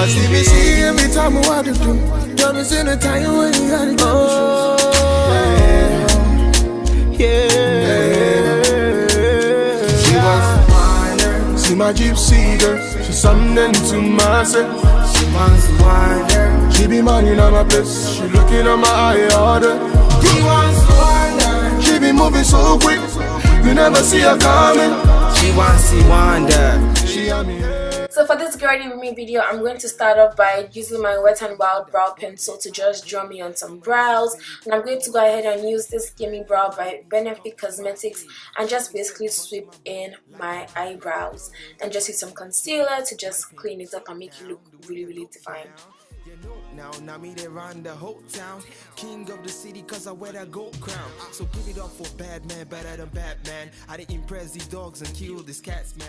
see me see every time I want to do. Don't miss in the time when you gotta go. Yeah. She wants to wind her. See my gypsy girl. She's something to myself. She wants to wind her. She be minding on my place. She looking at my eye order. She wants to wind her. She be moving so quick. You never see her coming. She wants to wind her. She on me. So for this girly with me video, I'm going to start off by using my Wet n Wild brow pencil to just draw me on some brows, and I'm going to go ahead and use this Gimme Brow by Benefit Cosmetics and just basically sweep in my eyebrows and just use some concealer to just clean it up and make it look really defined. Now me they run the whole town, king of the city cause I wear that gold crown. So give it up for bad man, better than Batman. I didn't impress these dogs and kill these cats, man.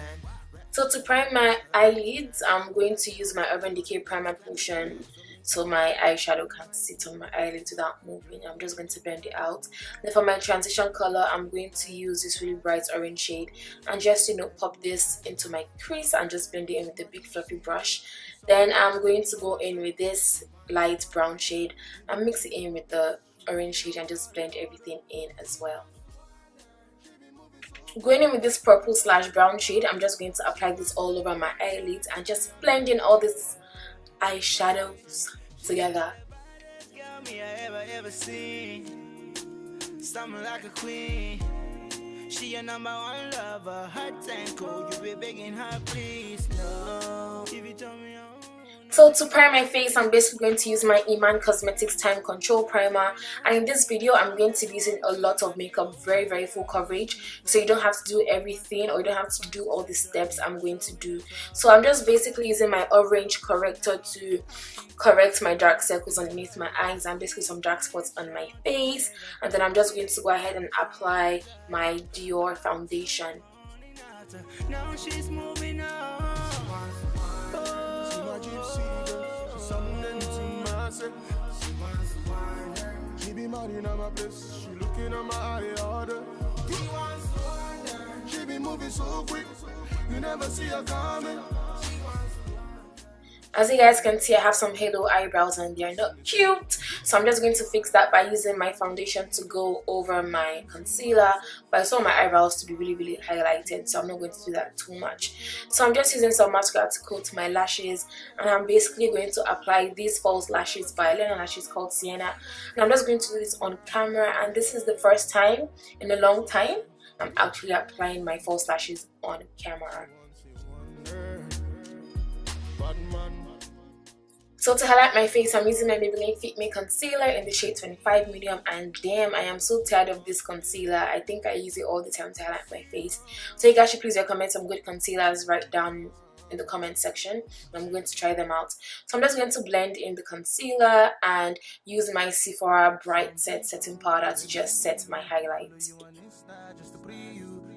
So to prime my eyelids, I'm going to use my Urban Decay primer potion so my eyeshadow can sit on my eyelids without moving. I'm just going to blend it out. Then for my transition color, I'm going to use this really bright orange shade and just, you know, pop this into my crease and just blend it in with a big fluffy brush. Then I'm going to go in with this light brown shade and mix it in with the orange shade and just blend everything in as well. Going in with this purple / brown shade, I'm just going to apply this all over my eyelids and just blend in all these eyeshadows together. Like a queen. She your number one lover, her tango, you be begging her please, no. If you tell me So to prime my face, I'm basically going to use my Iman Cosmetics Time Control Primer, and in this video I'm going to be using a lot of makeup, very full coverage, so you don't have to do everything or you don't have to do all the steps I'm going to do. So I'm just basically using my orange corrector to correct my dark circles underneath my eyes and basically some dark spots on my face, and then I'm just going to go ahead and apply my Dyhair foundation. now she's moving on. She be minding on my place. She looking at my eye order. She be moving so quick. You never see her coming. As you guys can see, I have some halo eyebrows and they're not cute, so I'm just going to fix that by using my foundation to go over my concealer. But I saw my eyebrows to be really highlighted, so I'm not going to do that too much. So I'm just using some mascara to coat my lashes, and I'm basically going to apply these false lashes by Lena Lashes called Sienna, and I'm just going to do this on camera, and this is the first time in a long time I'm actually applying my false lashes on camera. So to highlight my face, I'm using my Maybelline Fit Me Concealer in the shade 25 Medium, and damn, I am so tired of this concealer. I think I use it all the time to highlight my face. So you guys should please recommend some good concealers right down in the comment section. I'm going to try them out. So I'm just going to blend in the concealer and use my Sephora Bright Set Setting Powder to just set my highlights.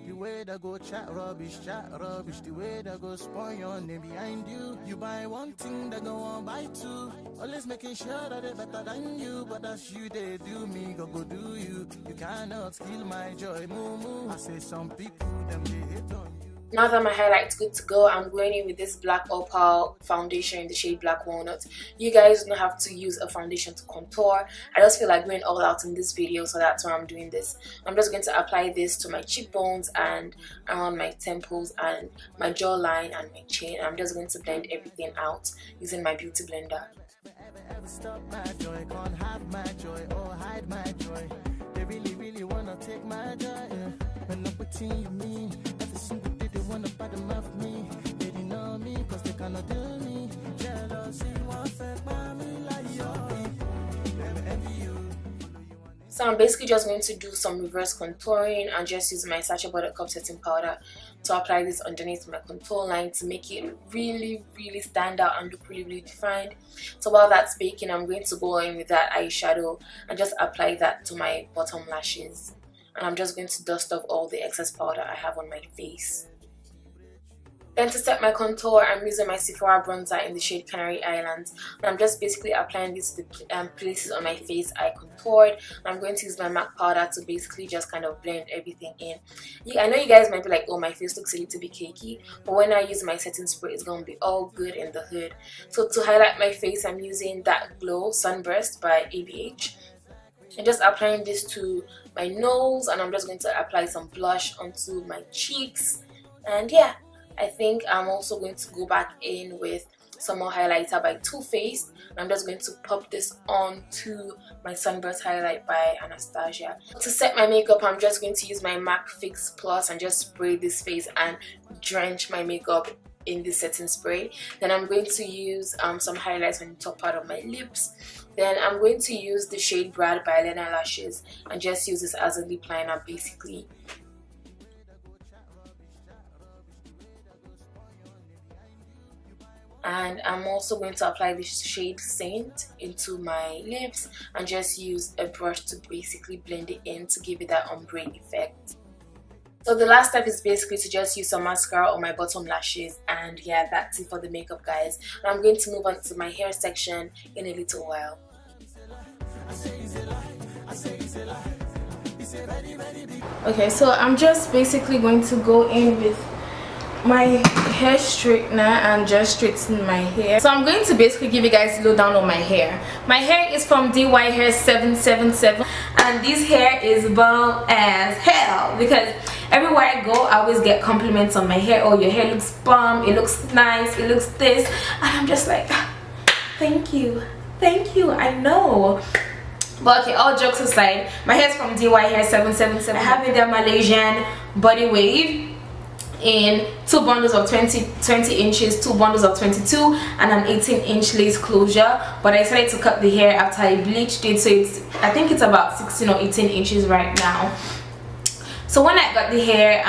The way that go chat rubbish, the way that go spoil your name behind you. You buy one thing, that go on buy two. Always making sure that they better than you, but that's you, they do me, go do you. You cannot steal my joy, moo. I say some people, them they hate on you. Now that my highlight's good to go, I'm going in with this Black Opal foundation in the shade Black Walnut. You guys don't have to use a foundation to contour. I just feel like going all out in this video, so that's why I'm doing this. I'm just going to apply this to my cheekbones and around my temples and my jawline and my chin. I'm just going to blend everything out using my beauty blender. Ever stop my joy, can't have my joy or hide my joy. They really wanna take my joy. When I'm between you mean every single day they wanna bottom of me. They didn't know me cause they cannot do me. Jealousy won't affect me like your people. Never envy you. So I'm basically just going to do some reverse contouring and just use my Sacha Buttercup setting powder to apply this underneath my contour line to make it really stand out and look really defined. So while that's baking, I'm going to go in with that eyeshadow and just apply that to my bottom lashes. And I'm just going to dust off all the excess powder I have on my face. Then to set my contour, I'm using my Sephora bronzer in the shade Canary Islands, and I'm just basically applying this to the places on my face I contoured. And I'm going to use my MAC powder to basically just kind of blend everything in. I know you guys might be like, oh, my face looks a little bit cakey, but when I use my setting spray, it's going to be all good in the hood. So to highlight my face, I'm using That Glow Sunburst by ABH. I'm just applying this to my nose, and I'm just going to apply some blush onto my cheeks. And yeah, I think I'm also going to go back in with some more highlighter by Too Faced. I'm just going to pop this onto my Sunburst highlight by Anastasia. To set my makeup, I'm just going to use my MAC Fix Plus and just spray this face and drench my makeup in this setting spray. Then I'm going to use some highlights on the top part of my lips. Then I'm going to use the shade Brad by Lena Lashes and just use this as a lip liner basically. And I'm also going to apply this shade Saint into my lips and just use a brush to basically blend it in to give it that ombre effect. So the last step is basically to just use some mascara on my bottom lashes, and yeah, that's it for the makeup, guys. And I'm going to move on to my hair section in a little while. Okay, so I'm just basically going to go in with my hair straightener and just straighten my hair. So I'm going to basically give you guys a lowdown on my hair. My hair is from Dyhair 777, and this hair is bomb as hell because everywhere I go I always get compliments on my hair. Oh, your hair looks bomb, it looks nice, it looks this, and I'm just like, thank you, I know. But okay, all jokes aside, my hair is from Dyhair 777. I have the Malaysian Body Wave in 2 bundles of 20 inches, 2 bundles of 22, and an 18-inch lace closure. But I decided to cut the hair after I bleached it, so I think it's about 16 or 18 inches right now. So when I got the hair,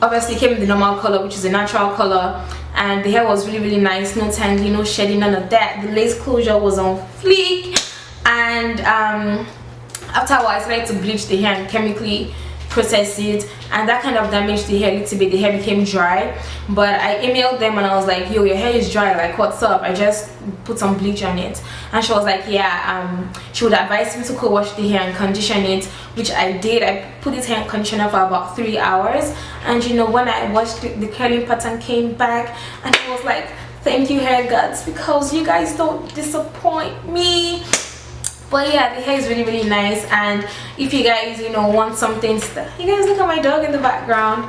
obviously it came in the normal color, which is a natural color, and the hair was really nice, no tangling, no shedding, none of that. The lace closure was on fleek, and after a while I decided to bleach the hair and chemically process it, and that kind of damaged the hair a little bit. The hair became dry, but I emailed them and I was like, yo, your hair is dry, like what's up? I just put some bleach on it, and she was like, yeah, she would advise me to co-wash the hair and condition it, which I did. I put this hair in conditioner for about 3 hours, and you know, when I washed it, the curling pattern came back, and I was like, thank you, hair gods, because you guys don't disappoint me. But yeah, the hair is really nice. And if you guys, you know, want something, you guys look at my dog in the background.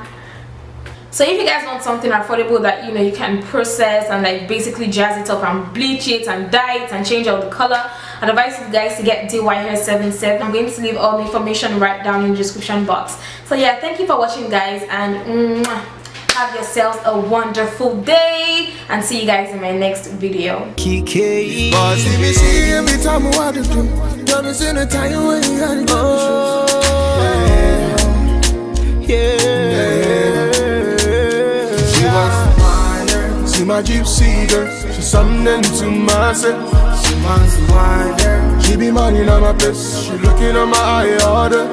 So if you guys want something affordable that, you know, you can process and like basically jazz it up and bleach it and dye it and change out the color, I'd advise you guys to get Dyhair 77. I'm going to leave all the information right down in the description box. So yeah, thank you for watching, guys, and have yourselves a wonderful day, and see you guys in my next video. See my gypsy girl, she's something to myself. She be money on my place, she looking on my eye order.